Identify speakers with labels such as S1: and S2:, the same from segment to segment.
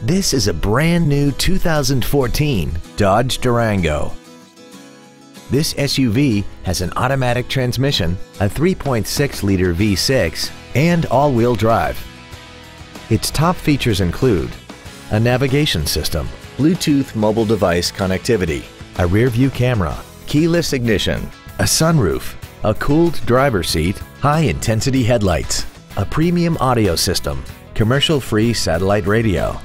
S1: This is a brand new 2014 Dodge Durango. This SUV has an automatic transmission, a 3.6-liter V6, and all-wheel drive. Its top features include a navigation system, Bluetooth mobile device connectivity, a rear-view camera, keyless ignition, a sunroof, a cooled driver's seat, high-intensity headlights, a premium audio system, commercial-free satellite radio,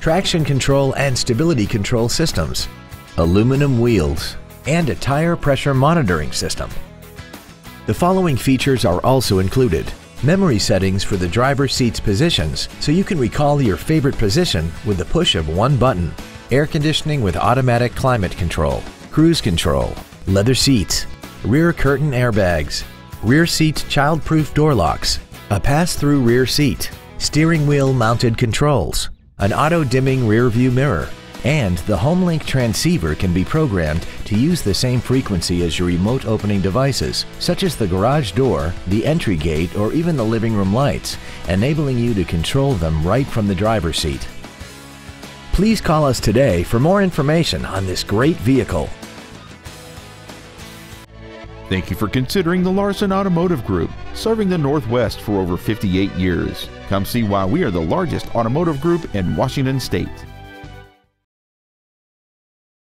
S1: traction control and stability control systems, aluminum wheels, and a tire pressure monitoring system. The following features are also included: memory settings for the driver's seat's positions so you can recall your favorite position with the push of one button, air conditioning with automatic climate control, cruise control, leather seats, rear curtain airbags, rear seat child-proof door locks, a pass-through rear seat, steering wheel mounted controls, an auto-dimming rear-view mirror, and the HomeLink transceiver can be programmed to use the same frequency as your remote opening devices, such as the garage door, the entry gate, or even the living room lights, enabling you to control them right from the driver's seat. Please call us today for more information on this great vehicle.
S2: Thank you for considering the Larson Automotive Group, serving the Northwest for over 58 years. Come see why we are the largest automotive group in Washington State.